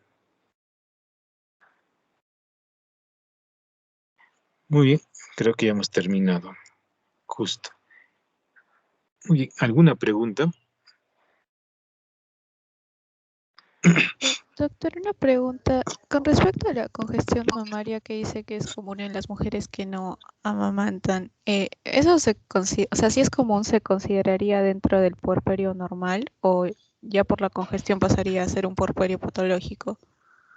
Muy bien, creo que ya hemos terminado. Justo. Muy bien, ¿alguna pregunta? Doctor, una pregunta. Con respecto a la congestión mamaria que dice que es común en las mujeres que no amamantan, ¿eso o sea, si es común, se consideraría dentro del puerperio normal o ya por la congestión pasaría a ser un puerperio patológico?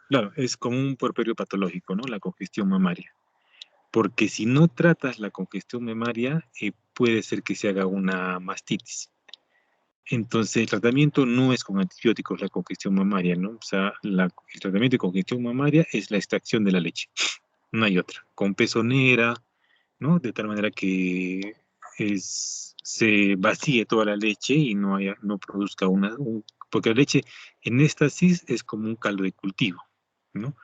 Claro, es como un puerperio patológico, ¿no? La congestión mamaria. Porque si no tratas la congestión mamaria, puede ser que se haga una mastitis. Entonces, el tratamiento no es con antibióticos la congestión mamaria, ¿no? O sea, el tratamiento de congestión mamaria es la extracción de la leche, no hay otra. Con pezonera, ¿no? De tal manera que se vacíe toda la leche y no produzca porque la leche en éstasis es como un caldo de cultivo, ¿no?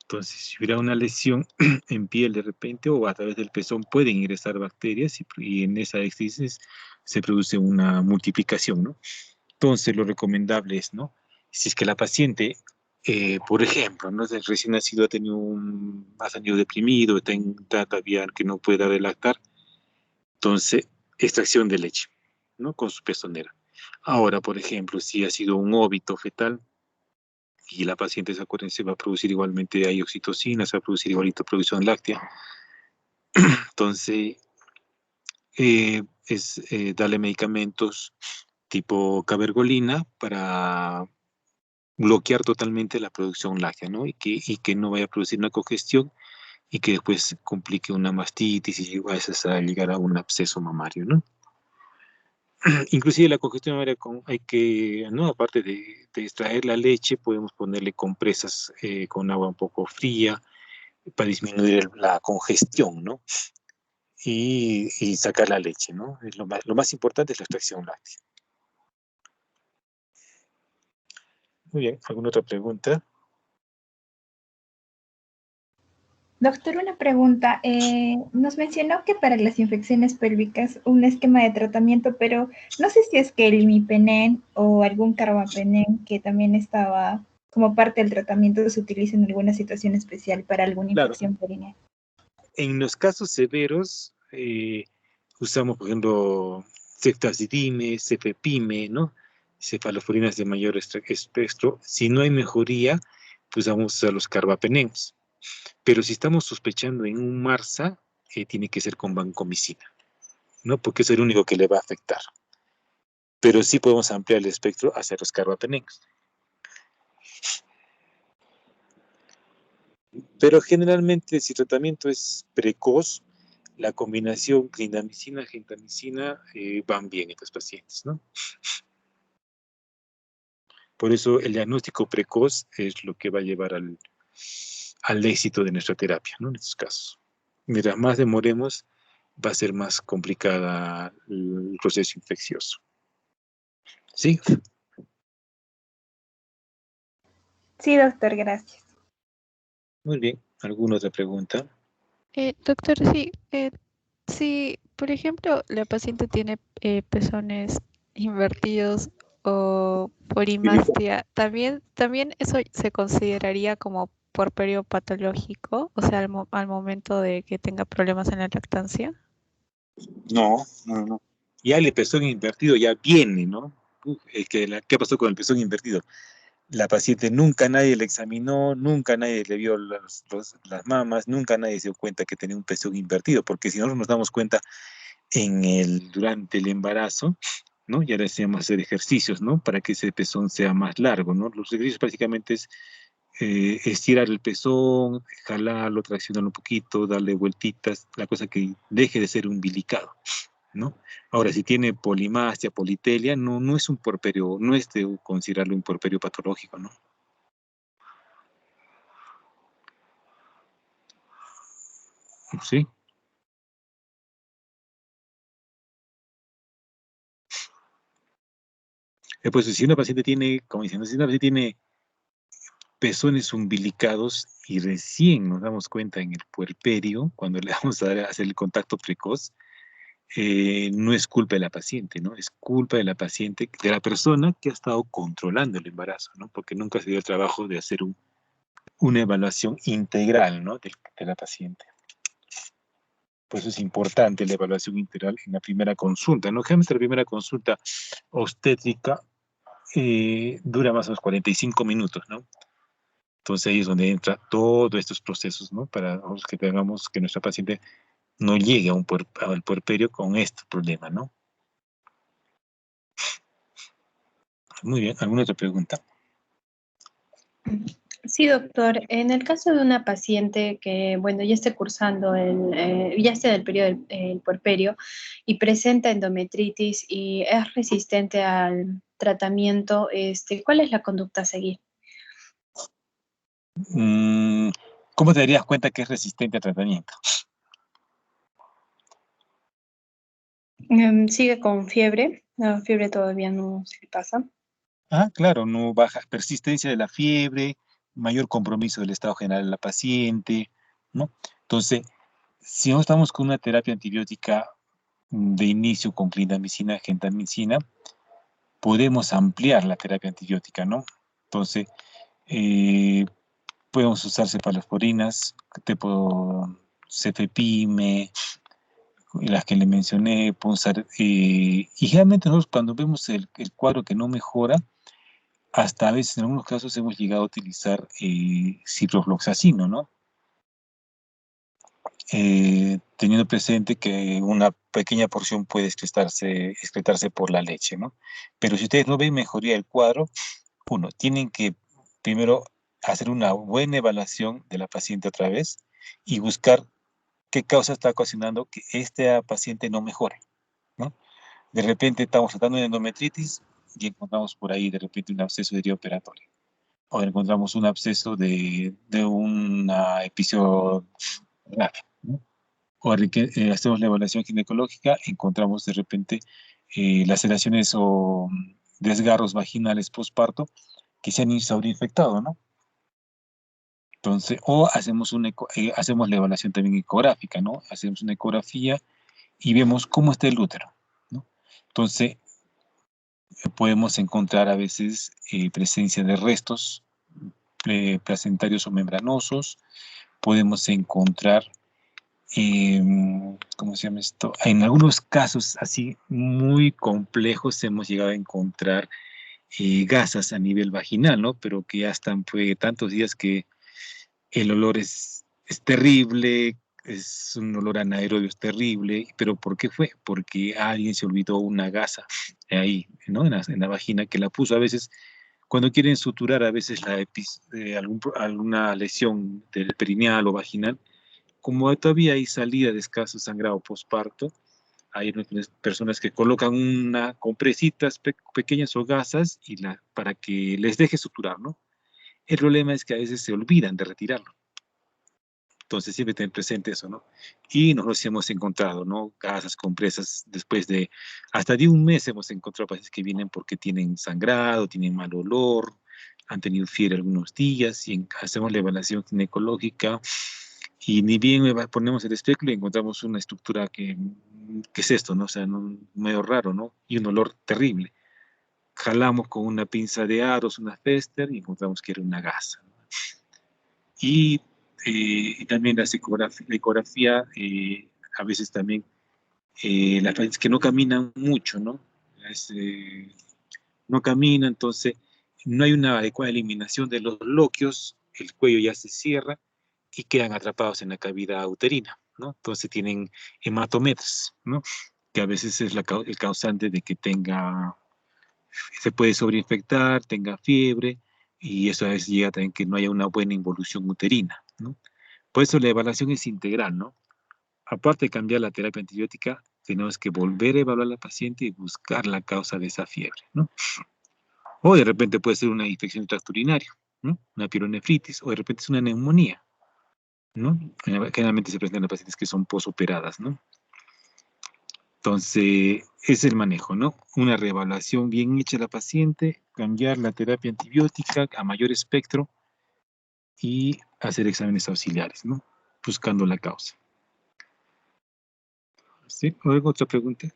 Entonces, si hubiera una lesión en piel de repente o a través del pezón pueden ingresar bacterias y en esa éstasis se produce una multiplicación, ¿no? Entonces, lo recomendable es, ¿no? Si es que la paciente, por ejemplo, ¿no? Recién nacido ha tenido deprimido, está todavía que no puede dar de lactar, entonces, extracción de leche, ¿no? Con su pezonera. Ahora, por ejemplo, si ha sido un óbito fetal y la paciente, se va a producir igualmente hay oxitocina, se va a producir igualito producción láctea. Entonces, darle medicamentos tipo cabergolina para bloquear totalmente la producción láctea, ¿no? Y que no vaya a producir una congestión y que después complique una mastitis y a llegar a un absceso mamario, ¿no? Inclusive la congestión mamaria hay que, ¿no? Aparte de extraer la leche, podemos ponerle compresas con agua un poco fría para disminuir la congestión, ¿no? Y sacar la leche, ¿no? Lo más importante es la extracción láctea. Muy bien, ¿alguna otra pregunta? Doctor, una pregunta. Nos mencionó que para las infecciones pélvicas un esquema de tratamiento, pero no sé si es que el imipenem o algún carbapenem que también estaba como parte del tratamiento se utiliza en alguna situación especial para alguna Claro, infección perinea. en los casos severos usamos, por ejemplo, ceftazidime, cefepime, ¿no? Cefalofurinas de mayor espectro. Si no hay mejoría, pues vamos a los carbapenems. Pero si estamos sospechando en un MARSA, tiene que ser con vancomicina, ¿no? Porque es el único que le va a afectar. Pero sí podemos ampliar el espectro hacia los carbapenems. Pero generalmente, si el tratamiento es precoz, la combinación clindamicina, gentamicina van bien en estos pacientes, ¿no? Por eso el diagnóstico precoz es lo que va a llevar al éxito de nuestra terapia, ¿no? En estos casos. Mientras más demoremos, va a ser más complicada el proceso infeccioso. ¿Sí? Sí, doctor, gracias. Muy bien. ¿Alguna otra pregunta? Doctor, sí, si por ejemplo la paciente tiene pezones invertidos o Filipo. polimastia, ¿también eso se consideraría como puerperio patológico? O sea, al momento de que tenga problemas en la lactancia. No, no, no. Ya el pezón invertido ya viene, ¿no? ¿Qué pasó con el pezón invertido? La paciente nunca nadie le examinó, nunca nadie le vio las mamas, nunca nadie se dio cuenta que tenía un pezón invertido, porque si nosotros nos damos cuenta durante el embarazo, ¿no? Ya le hacíamos hacer ejercicios, ¿no? Para que ese pezón sea más largo, ¿no? Los ejercicios prácticamente es estirar el pezón, jalarlo, traccionarlo un poquito, darle vueltitas, la cosa que deje de ser umbilicado, ¿no? Ahora, si tiene polimastia, politelia, no es un puerperio, no es de considerarlo un puerperio patológico, ¿no? Sí. Pues si una paciente tiene, como diciendo, si una paciente tiene pezones umbilicados y recién nos damos cuenta en el puerperio, cuando le vamos a hacer el contacto precoz, no es culpa de la paciente, ¿no? Es culpa de la paciente, de la persona que ha estado controlando el embarazo, ¿no? Porque nunca se dio el trabajo de hacer una evaluación integral, ¿no? De la paciente. Por eso es importante la evaluación integral en la primera consulta, ¿no? Generalmente la primera consulta obstétrica dura más o menos 45 minutos, ¿no? Entonces ahí es donde entra todos estos procesos, ¿no? Para que tengamos que nuestra paciente no llegue a al puerperio con este problema, ¿no? Muy bien, ¿alguna otra pregunta? Sí, doctor. En el caso de una paciente que, bueno, ya esté cursando, ya esté en el periodo del puerperio y presenta endometritis y es resistente al tratamiento, ¿cuál es la conducta a seguir? ¿Cómo te darías cuenta que es resistente al tratamiento? Sigue con fiebre, la fiebre todavía no se le pasa. Ah, claro, no baja, persistencia de la fiebre, mayor compromiso del estado general de la paciente, ¿no? Entonces, si no estamos con una terapia antibiótica de inicio con clindamicina, gentamicina, podemos ampliar la terapia antibiótica, ¿no? Entonces, eh, podemos usar cefalosporinas, tipo cefepime, las que le mencioné, podemos usar, y generalmente nosotros cuando vemos el cuadro que no mejora, hasta a veces en algunos casos hemos llegado a utilizar ciprofloxacino, ¿no? Teniendo presente que una pequeña porción puede excretarse por la leche, ¿no? Pero si ustedes no ven mejoría del cuadro, uno, tienen que primero hacer una buena evaluación de la paciente otra vez y buscar qué causa está ocasionando que esta paciente no mejore, ¿no? De repente estamos tratando de endometritis y encontramos por ahí de repente un absceso de operatorio. O encontramos un absceso de una episiotomía, ¿no? O hacemos la evaluación ginecológica, encontramos de repente laceraciones o desgarros vaginales postparto que se han infectado, ¿no? Entonces, o hacemos la evaluación también ecográfica, ¿no? Hacemos una ecografía y vemos cómo está el útero, ¿no? Entonces, podemos encontrar a veces presencia de restos placentarios o membranosos, podemos encontrar, ¿cómo se llama esto? En algunos casos así muy complejos hemos llegado a encontrar gasas a nivel vaginal, ¿no? Pero que ya están tantos días que el olor es terrible, es un olor anaerobio es terrible, pero ¿por qué fue? Porque alguien se olvidó una gasa ahí, ¿no? En la vagina que la puso a veces. Cuando quieren suturar a veces alguna lesión del perineal o vaginal, como todavía hay salida de escaso sangrado postparto, hay personas que colocan una compresitas pequeñas o gasas para que les deje suturar, ¿no? El problema es que a veces se olvidan de retirarlo. Entonces siempre ten presente eso, ¿no? Y nosotros hemos encontrado, ¿no? Gasas, compresas, después de hasta de un mes hemos encontrado pacientes que vienen porque tienen sangrado, tienen mal olor, han tenido fiebre algunos días y hacemos la evaluación ginecológica y ni bien ponemos el espéculo y encontramos una estructura que es esto, ¿no? O sea, medio raro, ¿no? Y un olor terrible. Jalamos con una pinza de aros, una Fester y encontramos que era una gasa, ¿no? Y, y también la ecografía a veces también, las pacientes que no caminan mucho, ¿no? Es, no camina, entonces no hay una adecuada eliminación de los loquios, el cuello ya se cierra y quedan atrapados en la cavidad uterina, ¿no? Entonces tienen hematometas, ¿no? Que a veces es el causante de que se puede sobreinfectar, tenga fiebre, y eso a veces llega también que no haya una buena involución uterina, ¿no? Por eso la evaluación es integral, ¿no? Aparte de cambiar la terapia antibiótica, tenemos que volver a evaluar al paciente y buscar la causa de esa fiebre, ¿no? O de repente puede ser una infección de tracto urinario, ¿no? Una pielonefritis, o de repente es una neumonía, ¿no? Generalmente se presentan en pacientes que son posoperadas, ¿no? Entonces, es el manejo, ¿no? Una reevaluación bien hecha de la paciente, cambiar la terapia antibiótica a mayor espectro y hacer exámenes auxiliares, ¿no? Buscando la causa. ¿Sí? ¿Alguna otra pregunta?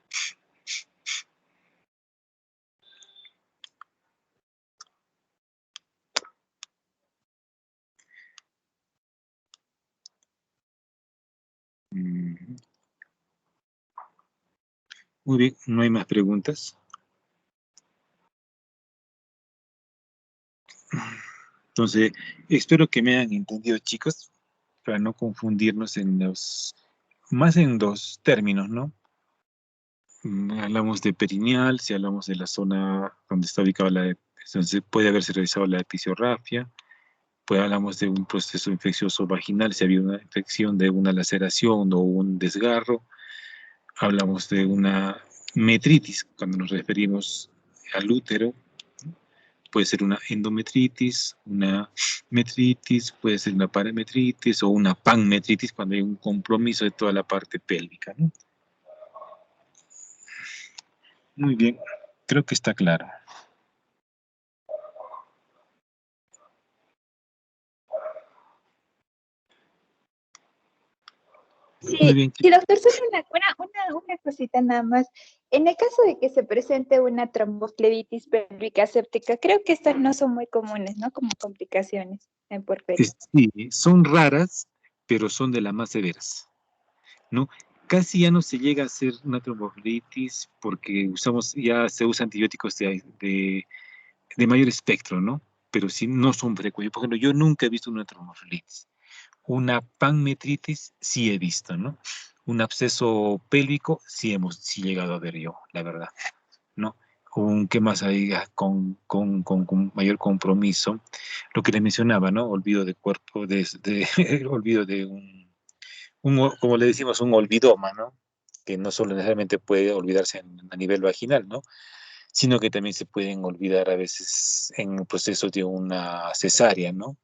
Muy bien, no hay más preguntas. Entonces, espero que me hayan entendido, chicos, para no confundirnos más en dos términos, ¿no? Hablamos de perineal, si hablamos de la zona donde está ubicada entonces puede haberse realizado la episiorrafia, pues hablamos de un proceso infeccioso vaginal, si había una infección de una laceración o un desgarro, hablamos de una metritis, cuando nos referimos al útero, puede ser una endometritis, una metritis, puede ser una parametritis o una panmetritis cuando hay un compromiso de toda la parte pélvica, ¿no? Muy bien, creo que está claro. Muy bien, Sí, doctor, solo una cosita nada más. En el caso de que se presente una tromboflebitis pélvica séptica, creo que estas no son muy comunes, ¿no? Como complicaciones en puerperio. sí, son raras, pero son de las más severas, ¿no? Casi ya no se llega a hacer una tromboflebitis porque ya se usan antibióticos de mayor espectro, ¿no? Pero sí no son frecuentes. Por ejemplo, yo nunca he visto una tromboflebitis. Una panmetritis sí he visto, ¿no? Un absceso pélvico sí he llegado a ver yo, la verdad, ¿no? ¿Qué más hay con mayor compromiso? Lo que le mencionaba, ¿no? Olvido de cuerpo, olvido de como le decimos, un olvidoma, ¿no? Que no solo necesariamente puede olvidarse a nivel vaginal, ¿no? Sino que también se pueden olvidar a veces en el proceso de una cesárea, ¿no?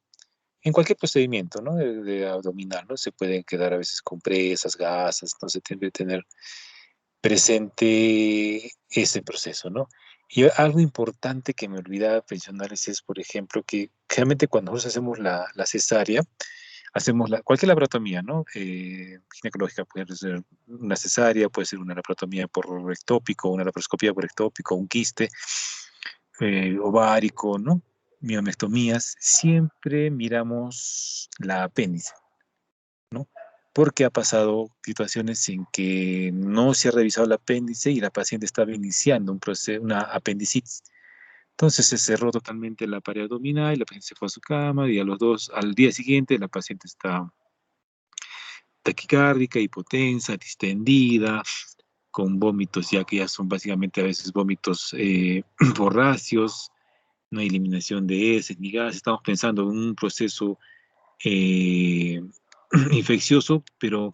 En cualquier procedimiento, ¿no? De abdominal, ¿no? Se pueden quedar a veces compresas, gasas, entonces tiene que tener presente ese proceso, ¿no? Y algo importante que me olvidaba mencionarles es, por ejemplo, que realmente cuando nosotros hacemos la cesárea, hacemos cualquier laparotomía, ¿no? Ginecológica puede ser una cesárea, puede ser una laparotomía por ectópico, una laparoscopía por ectópico, un quiste ovárico, ¿no? Mionectomías, siempre miramos la apéndice, ¿no? Porque ha pasado situaciones en que no se ha revisado el apéndice y la paciente estaba iniciando un proceso, una apendicitis. Entonces se cerró totalmente la pared abdominal y la paciente se fue a su cama y al día siguiente la paciente está taquicárdica, hipotensa, distendida, con vómitos ya que ya son básicamente a veces vómitos borráceos, no hay eliminación de heces ni gas. Estamos pensando en un proceso eh, infeccioso, pero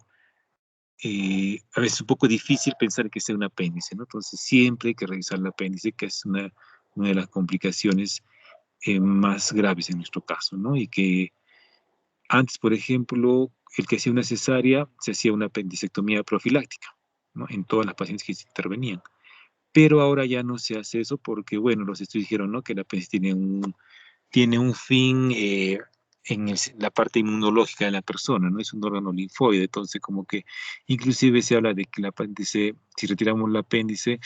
a veces es un poco difícil pensar que sea un apéndice, ¿no? Entonces siempre hay que revisar el apéndice, que es una de las complicaciones más graves en nuestro caso, ¿no? Y que antes, por ejemplo, el que hacía una cesárea se hacía una apendicectomía profiláctica, ¿no? En todas las pacientes que se intervenían. Pero ahora ya no se hace eso porque, bueno, los estudios dijeron, ¿no? Que el apéndice tiene un fin en la parte inmunológica de la persona, ¿no? Es un órgano linfoide, entonces como que inclusive se habla de que el apéndice, si retiramos el apéndice,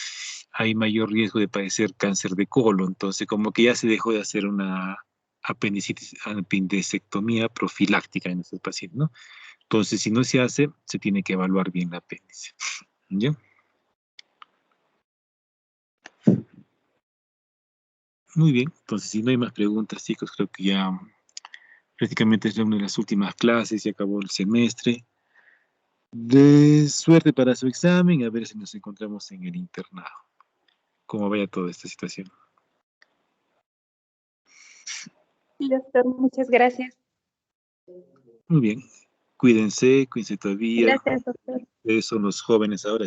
hay mayor riesgo de padecer cáncer de colon, entonces como que ya se dejó de hacer una apendicectomía profiláctica en estos pacientes, ¿no? Entonces, si no se hace, se tiene que evaluar bien el apéndice, ¿ya? Muy bien, entonces si no hay más preguntas, chicos, creo que ya prácticamente es una de las últimas clases y acabó el semestre. De suerte para su examen, a ver si nos encontramos en el internado. Cómo vaya toda esta situación. Sí, doctor, muchas gracias. Muy bien, cuídense todavía. Gracias, doctor. Ustedes son los jóvenes ahora.